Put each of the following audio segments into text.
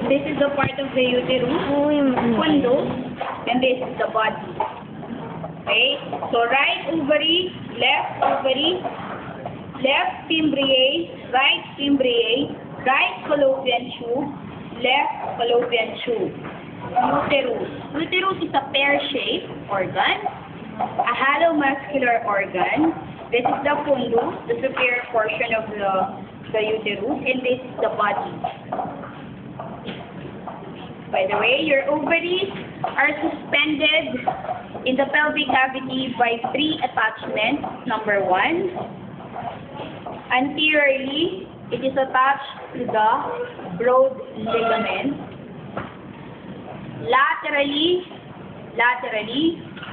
This is the part of the uterus, fundus, and this is the body. Okay? So right ovary, left fimbriae, right fallopian tube, left fallopian tube. Uterus. Uterus is a pear-shaped organ, a hollow muscular organ. This is the fundus, the superior portion of the uterus, and this is the body. By the way, your ovaries are suspended in the pelvic cavity by 3 attachments. Number 1, anteriorly, it is attached to the broad ligament. Laterally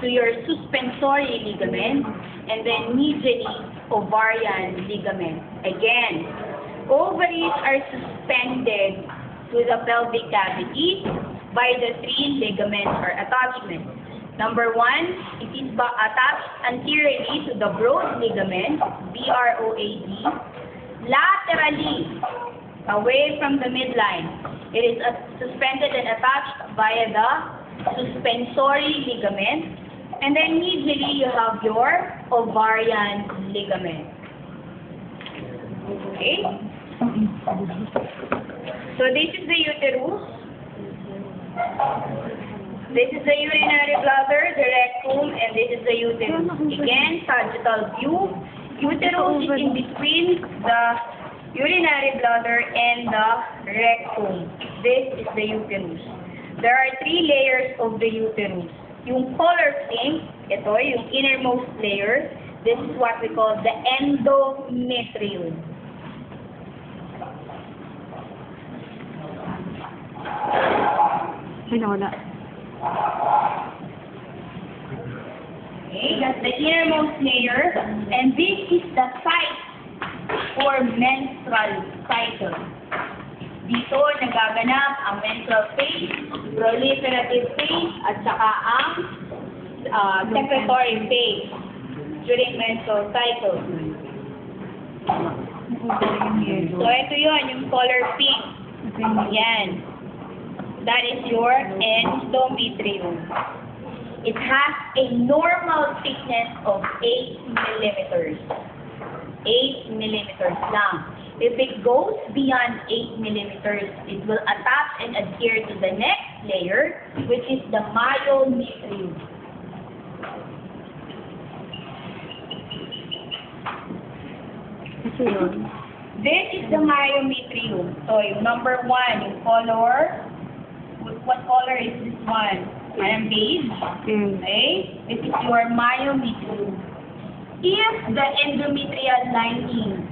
to your suspensory ligament, and then medially, ovarian ligament. Again, ovaries are suspended to the pelvic cavity by the 3 ligaments or attachments. Number 1, it is attached anteriorly to the broad ligament, BROAD. Laterally, away from the midline, it is suspended and attached via the suspensory ligament. And then medially, you have your ovarian ligament. Okay? So this is the uterus. This is the urinary bladder, the rectum, and this is the uterus. Again, sagittal view. Uterus is in between the urinary bladder and the rectum. This is the uterus. There are 3 layers of the uterus. Yung color pink, ito, yung innermost layer, this is what we call the endometrium. Okay, that's the innermost layer, and this is the site for menstrual cycle. Dito nagaganap ang menstrual phase, proliferative phase, at saka ang secretory phase during menstrual cycle. So ito yun, yung color pink. Yan. That is your endometrium. It has a normal thickness of 8 millimeters. 8 millimeters lang. If it goes beyond 8 millimeters, it will attach and adhere to the next layer, which is the myometrium. This is the myometrium. So, yung number 1, yung color. What color is this one? Parang beige. Okay? This is your myometrium. If the endometrial lining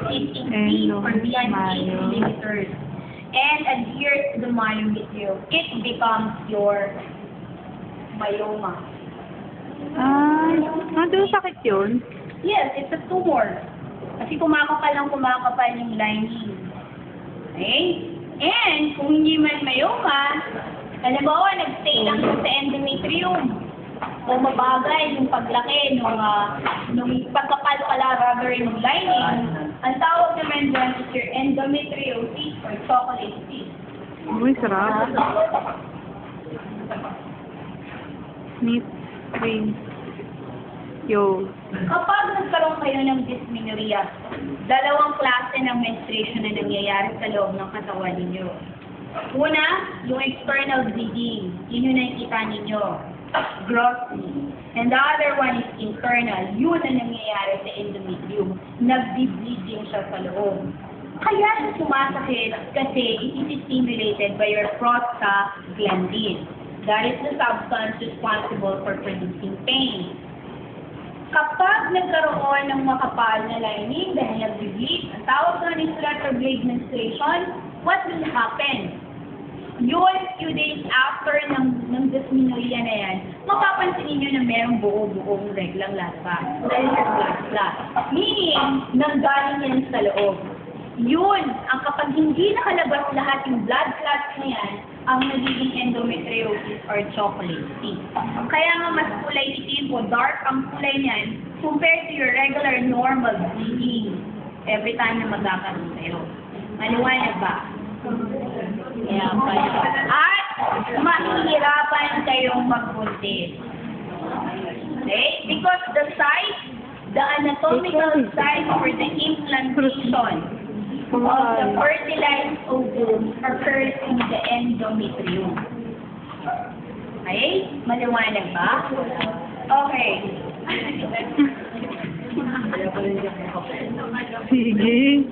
is increased or beyond 8 millimeters and adheres to the myometrium, it becomes your myoma. Nandun sakit yun? Yes, it's a tumor. Kasi kumakapal yung lining. Okay? And kung hindi man myoma, halimbawa, nag-stay lang sa endometrium, o mabagay yung paglaki nung pagkapal pala rather yung lining, ang tawag naman dyan is your endometriosis or chocolate cyst. Uy, sarap. Kapag nagkaroon kayo ng dysmenorrhea, 2 klase ng menstruation na nangyayari sa loob ng katawan ninyo. Una, yung external bleeding. Yun yung nakikita ninyo. Grossly. And the other one is internal. Yun ang nangyayari sa endometrium. Nagbi-bleeding siya sa loob. Kaya siya sumasakit kasi it is stimulated by your prostaglandin. That is the substance responsible for producing pain. Kapag nagkaroon ng makapal na lining dahil nagbi-bleed, ang tawag doon is retrograde menstruation, what will happen? Yun, few days after ng dysmenorrhea na yan, mapapansin niyo na merong buo-buong reglang lalabas. Dahil sa blood clot. Meaning, nanggaling yan sa loob. Yun, ang kapag hindi nakalabas lahat yung blood clots na yan, ang nagiging endometriosis or chocolate cyst. Kaya nga mas kulay itim o dark ang kulay niyan compared to your regular normal bleeding every time na magkakaroon sa'yo. Maliwanag ba? kayong magbuntis. Okay? Because the anatomical site for the implantation of the fertilized ovum occurs in the endometrium. Okay? Maliwanag ba? Okay. Sige.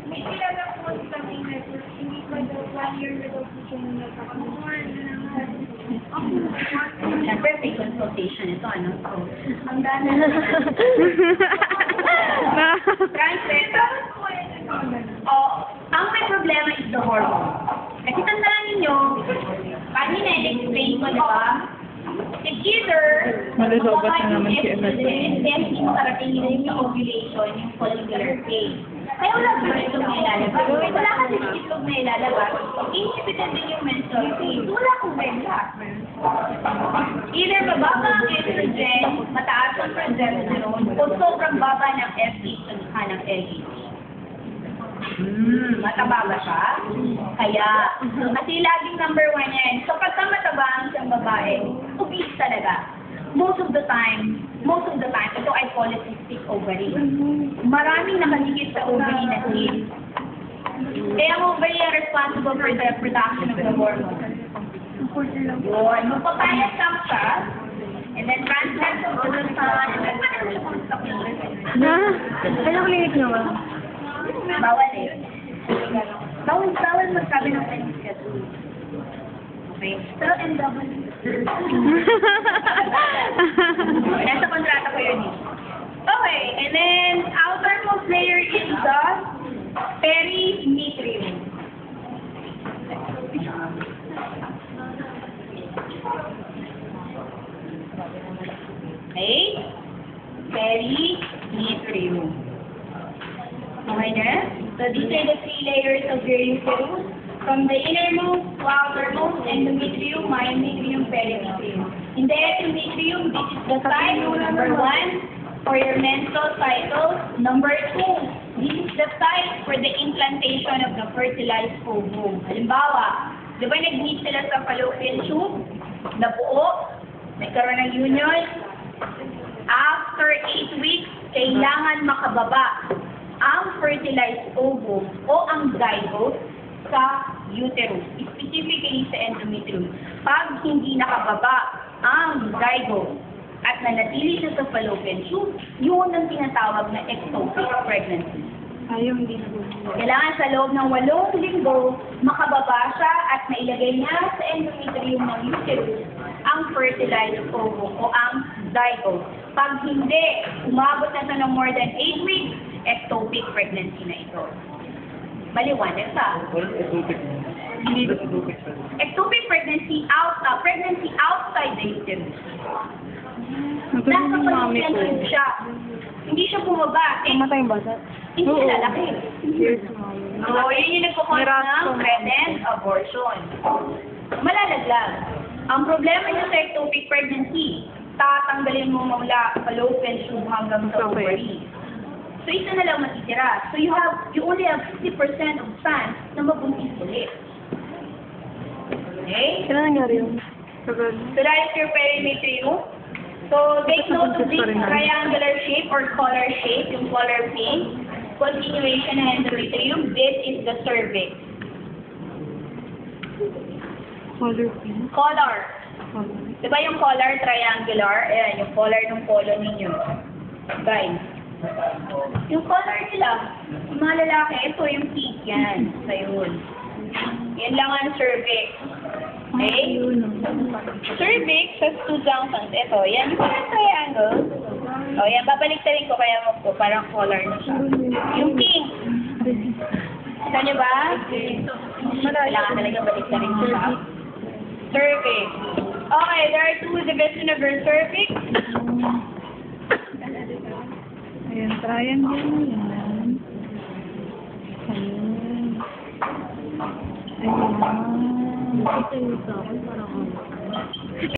May kilala po kami na hindi ko daw 1 year ago po siya nagkakamor na Siyempre, may consultation ito, ano? So, ang dami. Francis, ang may problema is the hormone. Kasi tandaan ninyo, kanina i-explain ko, di ba? It's either Malusobat na naman si Emma. and then hindi makarating yun sa ovulation, yung follicular phase. Kaya wala sa itlog na ilalabas. Wala kasi sa itlog na ilalabas. Inhibited din yung menstrual phase. Wala kong regla. Either mababa ang estrogen, mataas ang progesterone, o sobrang baba ng FH at ng LH. Mataba ba siya? Kaya, kasi laging number 1 yan. So, pagka mataba ang siyang babae, obese talaga. Most of the time, ito ay polycystic ovary. Maraming nakadikit sa ovary na cyst. Kaya ang ovary are responsible for the production of the hormone. Yun, magpapayat lang siya, and then transplant to the sun, and then paano siya kung sa Anong limit nyo ba? Bawal eh. Bawal magsabi ng schedule. Okay? Pero NW. Nasa kontrata ko yun eh. Okay, and then outermost layer is the perimetrium. Okay? Perimetrium. Okay na? So these are the 3 layers of your uterus. From the innermost to outermost, endometrium, myometrium, perimetrium. In the endometrium, this is the site, number 1, for your menstrual cycle. Number 2, this is the site for the implantation of the fertilized ovum. Halimbawa, di ba nag-meet sila sa fallopian tube? Nabuo, nagkaroon ng union. After 8 weeks, kailangan makababa ang fertilized ovum o ang zygote sa uterus, specifically sa endometrium. Pag hindi nakababa ang zygote at nanatili siya sa fallopian tube, yun ang tinatawag na ectopic pregnancy. Ayaw, hindi na. Kailangan sa loob ng 8 linggo, makababa siya at mailagay niya sa endometrium ng uterus ang fertilized ovum o ang zygote. Pag hindi, umabot na siya ng more than 8 weeks, ectopic pregnancy na ito. Maliwanag ba? Ectopic pregnancy outside the uterus. Nasa fallopian tube siya. Hindi siya bumaba. Kamatay yung bata? Hindi siya lalaki. Yes, So, yun yung nagkukos ng pregnant abortion. Malalaglag. Ang problema niya sa ectopic pregnancy, tatanggalin mo mula fallopian tube hanggang sa ovary. So, isa na lang matitira. So, you only have 50% of chance na mabuntis ulit. Okay? Kailan nangyari yun? So, that is your perimetrium. So, take note of this triangular shape or collar shape, yung collar pink. Continuation ng endometrium. This is the cervix. Color pink. Collar. Diba yung collar triangular? Ayan, yung collar ng colon ninyo. Guys. Yung collar nila, yung mga lalaki, ito yung pink yan. So, yun. Yan lang ang cervix. Okay? Cervix has 2 junctions. Ito, yan yung parang triangle. O, yan, babaliktarin ko kaya mo parang collar na siya. Yung pink. Kita nyo ba? Kailangan talaga baliktarin mo siya. Cervix. Okay, there are 2 divisions of your cervix. Ayan, triangle na yan. Ayan. Ayan. Ito yung sa akin, parang